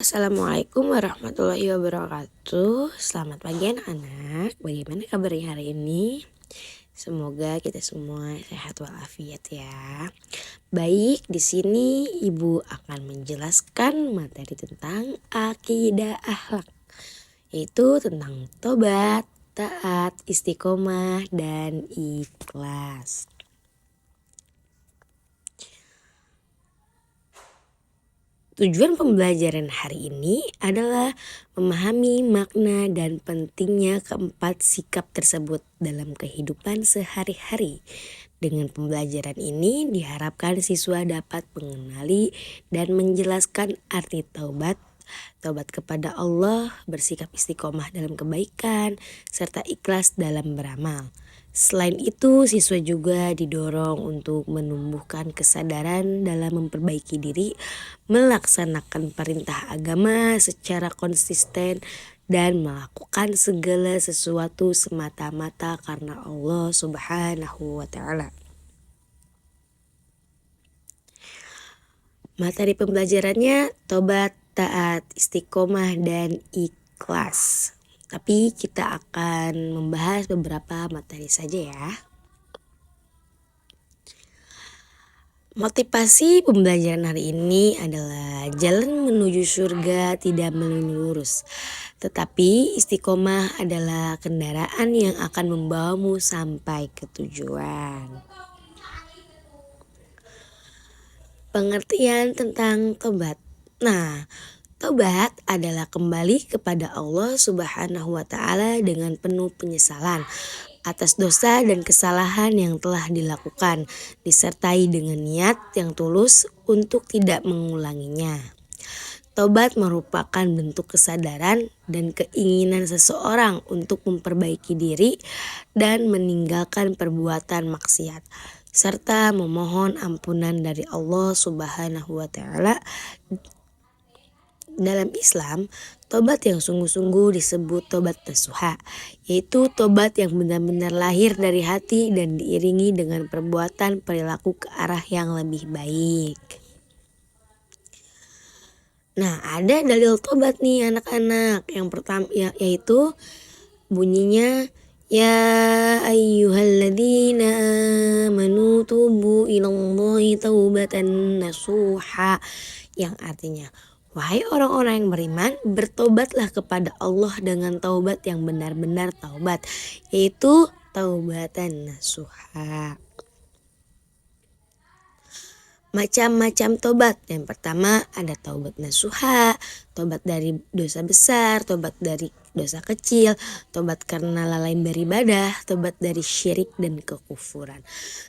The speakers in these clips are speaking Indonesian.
Assalamualaikum warahmatullahi wabarakatuh. Selamat pagi anak-anak. Bagaimana kabarnya hari ini? Semoga kita semua sehat walafiat ya. Baik, di sini Ibu akan menjelaskan materi tentang akidah akhlak, yaitu tentang tobat, taat, istiqomah, dan ikhlas. Tujuan pembelajaran hari ini adalah memahami makna dan pentingnya keempat sikap tersebut dalam kehidupan sehari-hari. Dengan pembelajaran ini diharapkan siswa dapat mengenali dan menjelaskan arti taubat, taubat kepada Allah, bersikap istiqomah dalam kebaikan, serta ikhlas dalam beramal. Selain itu, siswa juga didorong untuk menumbuhkan kesadaran dalam memperbaiki diri, melaksanakan perintah agama secara konsisten, dan melakukan segala sesuatu semata-mata karena Allah Subhanahu wa Ta'ala. Materi pembelajarannya tobat, taat, istiqomah, dan ikhlas. Tapi kita akan membahas beberapa materi saja ya. Motivasi pembelajaran hari ini adalah jalan menuju surga tidak melulu lurus. Tetapi istiqomah adalah kendaraan yang akan membawamu sampai ke tujuan. Pengertian tentang tobat. Nah, tobat adalah kembali kepada Allah Subhanahu wa Ta'ala dengan penuh penyesalan atas dosa dan kesalahan yang telah dilakukan, disertai dengan niat yang tulus untuk tidak mengulanginya. Tobat merupakan bentuk kesadaran dan keinginan seseorang untuk memperbaiki diri dan meninggalkan perbuatan maksiat, serta memohon ampunan dari Allah Subhanahu wa Ta'ala. Dalam Islam, tobat yang sungguh-sungguh disebut tobat nasuha, yaitu tobat yang benar-benar lahir dari hati dan diiringi dengan perbuatan perilaku ke arah yang lebih baik. Nah, ada dalil tobat nih anak-anak. Yang pertama yaitu bunyinya ya ayyuhalladzina amanu tubu ilallahi taubatan nasuha, yang artinya wahai orang-orang yang beriman, bertobatlah kepada Allah dengan taubat yang benar-benar taubat, yaitu taubatan nasuha. Macam-macam tobat. Yang pertama ada taubat nasuha, tobat dari dosa besar, tobat dari dosa kecil, tobat karena lalai beribadah, tobat dari syirik dan kekufuran.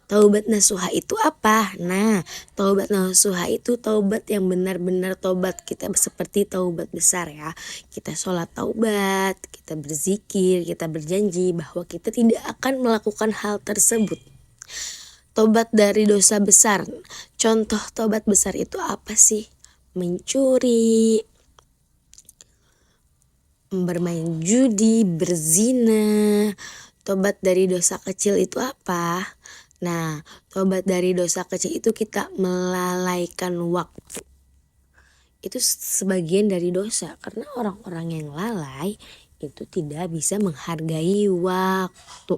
Taubat nasuha itu apa? Nah, taubat nasuha itu taubat yang benar-benar taubat. Kita seperti taubat besar ya. Kita sholat taubat, kita berzikir, kita berjanji bahwa kita tidak akan melakukan hal tersebut. Tobat dari dosa besar. Contoh tobat besar itu apa sih? Mencuri, bermain judi, berzina. Tobat dari dosa kecil itu apa? Nah, tobat dari dosa kecil itu kita melalaikan waktu. Itu sebagian dari dosa, karena orang-orang yang lalai itu tidak bisa menghargai waktu.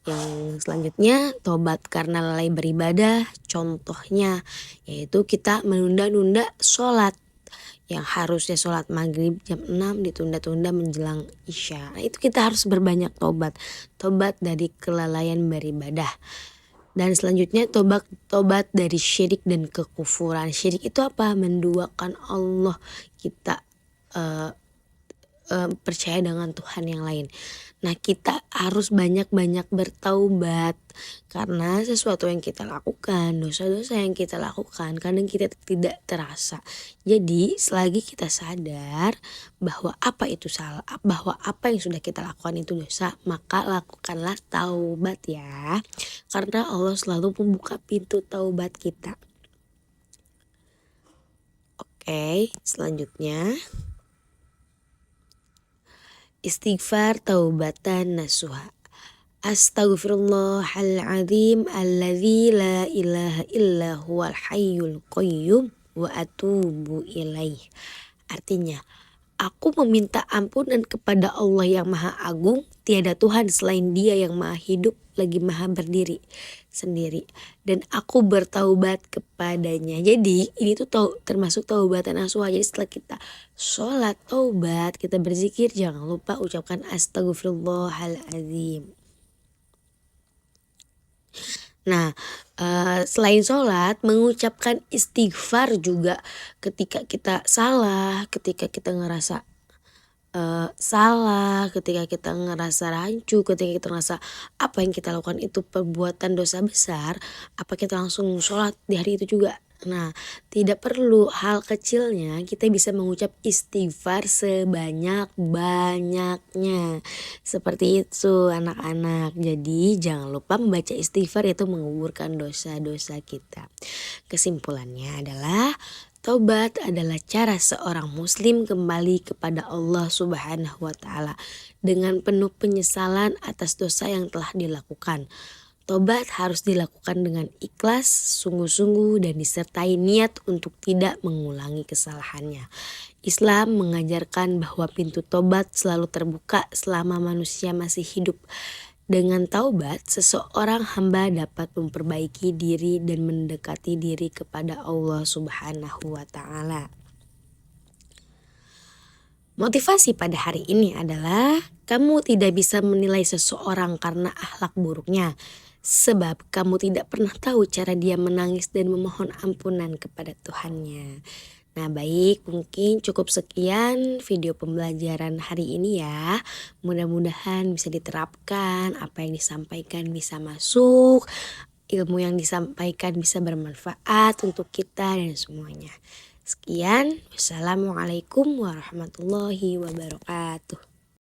Yang selanjutnya tobat karena lalai beribadah, contohnya yaitu kita menunda-nunda sholat. Yang harusnya sholat maghrib jam 6 ditunda-tunda menjelang isya. Nah, itu kita harus berbanyak tobat. Tobat dari kelalaian beribadah. Dan selanjutnya tobat dari syirik dan kekufuran. Syirik itu apa? Menduakan Allah. Kita percaya dengan Tuhan yang lain. Nah, kita harus banyak-banyak bertaubat karena sesuatu yang kita lakukan, dosa-dosa yang kita lakukan kadang kita tidak terasa. Jadi selagi kita sadar bahwa apa itu salah, bahwa apa yang sudah kita lakukan itu dosa, maka lakukanlah taubat ya. Karena Allah selalu membuka pintu taubat kita. Oke, selanjutnya istighfar taubatan nasuha. Astaghfirullahaladzim alladzi la ilaha illa huwal hayyul qayyum wa atubu ilaih. Artinya, aku meminta ampunan kepada Allah yang Maha Agung, tiada Tuhan selain Dia yang Maha Hidup lagi Maha berdiri sendiri, dan aku bertaubat kepadanya. Jadi ini tuh termasuk taubatan nasuha. Jadi setelah kita sholat taubat, kita berzikir, jangan lupa ucapkan astagfirullahaladzim. Nah, selain sholat, mengucapkan istighfar juga ketika kita salah, ketika kita ngerasa salah, ketika kita ngerasa rancu, ketika kita ngerasa apa yang kita lakukan itu perbuatan dosa besar, apa kita langsung sholat di hari itu juga? Nah, tidak perlu, hal kecilnya kita bisa mengucap istighfar sebanyak-banyaknya. Seperti itu anak-anak. Jadi jangan lupa membaca istighfar, yaitu menguburkan dosa-dosa kita. Kesimpulannya adalah taubat adalah cara seorang muslim kembali kepada Allah Subhanahu wa taala dengan penuh penyesalan atas dosa yang telah dilakukan. Taubat harus dilakukan dengan ikhlas, sungguh-sungguh, dan disertai niat untuk tidak mengulangi kesalahannya. Islam mengajarkan bahwa pintu tobat selalu terbuka selama manusia masih hidup. Dengan taubat, seseorang hamba dapat memperbaiki diri dan mendekati diri kepada Allah Subhanahu wa taala. Motivasi pada hari ini adalah kamu tidak bisa menilai seseorang karena akhlak buruknya, sebab kamu tidak pernah tahu cara dia menangis dan memohon ampunan kepada Tuhannya. Nah baik, mungkin cukup sekian video pembelajaran hari ini ya. Mudah-mudahan bisa diterapkan, apa yang disampaikan bisa masuk, ilmu yang disampaikan bisa bermanfaat untuk kita dan semuanya. Sekian, wassalamualaikum warahmatullahi wabarakatuh.